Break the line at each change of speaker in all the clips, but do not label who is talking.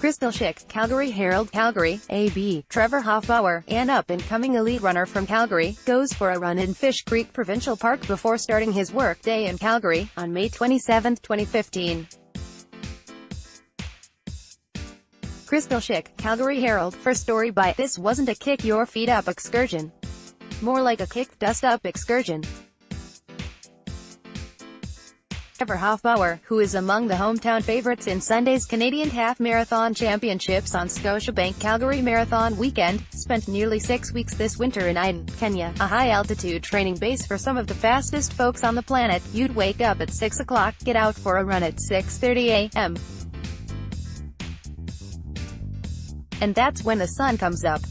Schick, Calgary Herald CALGARY, AB, Trevor Hofbauer, an up-and-coming elite runner from Calgary, goes for a run in Fish Creek Provincial Park before starting his work day in Calgary, on May 27, 2015. Schick, Calgary Herald, first story by This wasn't a kick-your-feet-up excursion. More like a kick-dust-up excursion. Trevor Hofbauer, who is among the hometown favourites in Sunday's Canadian Half Marathon Championships on Scotiabank Calgary Marathon weekend, spent nearly 6 weeks this winter in Iden, Kenya, a high-altitude training base for some of the fastest folks on the planet. You'd wake up at 6 o'clock, get out for a run at 6:30 a.m. and that's when the sun comes up.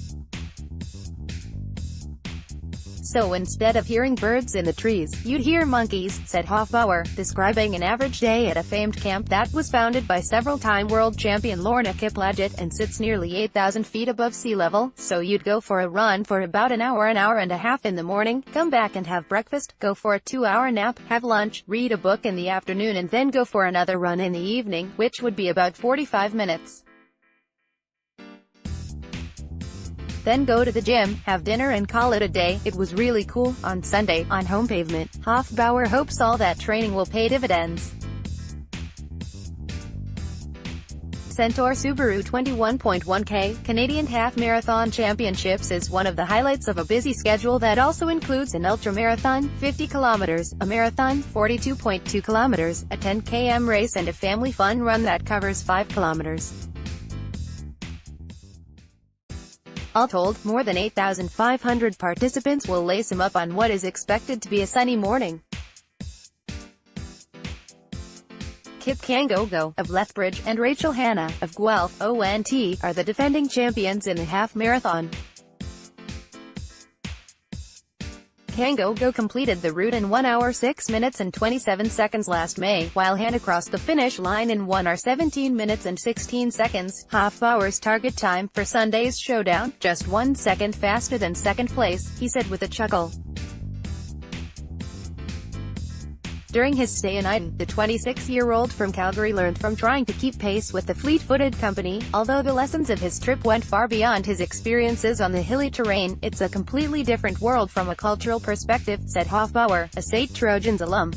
So instead of hearing birds in the trees, you'd hear monkeys, said Hofbauer, describing an average day at a famed camp that was founded by several-time world champion Lorna Kiplagat and sits nearly 8,000 feet above sea level. So you'd go for a run for about an hour and a half in the morning, come back and have breakfast, go for a 2-hour nap, have lunch, read a book in the afternoon and then go for another run in the evening, which would be about 45 minutes. Then go to the gym, have dinner and call it a day. It was really cool. On Sunday, on home pavement, Hofbauer hopes all that training will pay dividends. Centaur Subaru 21.1K Canadian Half Marathon Championships is one of the highlights of a busy schedule that also includes an ultramarathon, 50 kilometers, a marathon, 42.2 kilometers, a 10 km race and a family fun run that covers 5 kilometers. All told, more than 8,500 participants will lace him up on what is expected to be a sunny morning. Kip Kangogo, of Lethbridge, and Rachel Hanna, of Guelph, ONT, are the defending champions in the half marathon. Kangogo completed the route in 1 hour 6 minutes and 27 seconds last May, while Hanna crossed the finish line in 1 hour 17 minutes and 16 seconds. Hofbauer's target time for Sunday's showdown, just 1 second faster than second place, he said with a chuckle. During his stay in Iden, the 26-year-old from Calgary learned from trying to keep pace with the fleet-footed company. Although the lessons of his trip went far beyond his experiences on the hilly terrain, it's a completely different world from a cultural perspective, said Hofbauer, a St. Trojans alum.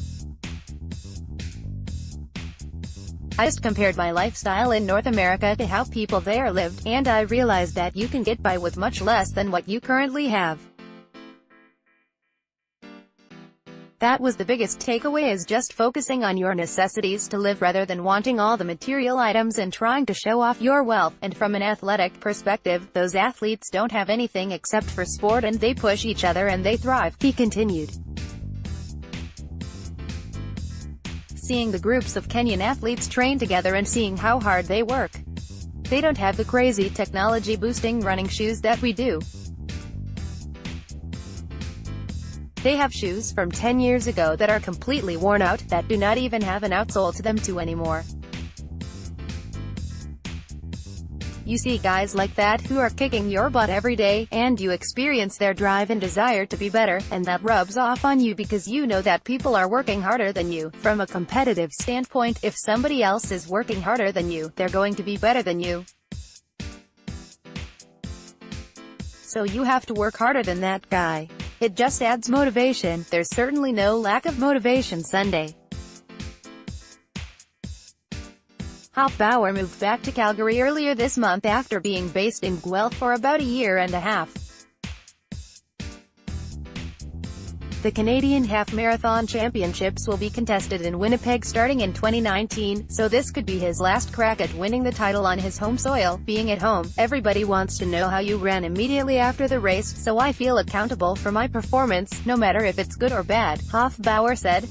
I just compared my lifestyle in North America to how people there lived, and I realized that you can get by with much less than what you currently have. That was the biggest takeaway, is just focusing on your necessities to live rather than wanting all the material items and trying to show off your wealth. And from an athletic perspective, those athletes don't have anything except for sport and they push each other and they thrive, he continued. Seeing the groups of Kenyan athletes train together and seeing how hard they work. They don't have the crazy technology-boosting running shoes that we do. They have shoes from 10 years ago that are completely worn out, that do not even have an outsole to them anymore. You see guys like that who are kicking your butt every day, and you experience their drive and desire to be better, and that rubs off on you because you know that people are working harder than you. From a competitive standpoint, if somebody else is working harder than you, they're going to be better than you. So you have to work harder than that guy. It just adds motivation. There's certainly no lack of motivation Sunday. Hofbauer moved back to Calgary earlier this month after being based in Guelph for about a year and a half. The Canadian Half Marathon Championships will be contested in Winnipeg starting in 2019, so this could be his last crack at winning the title on his home soil. Being at home, everybody wants to know how you ran immediately after the race, so I feel accountable for my performance, no matter if it's good or bad, Hofbauer said.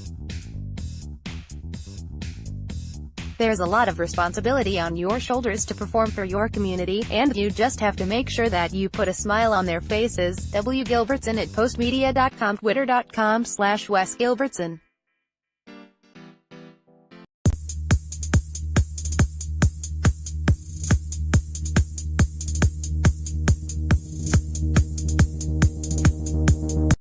There's a lot of responsibility on your shoulders to perform for your community, and you just have to make sure that you put a smile on their faces. W. Gilbertson at postmedia.com, twitter.com/Wes Gilbertson.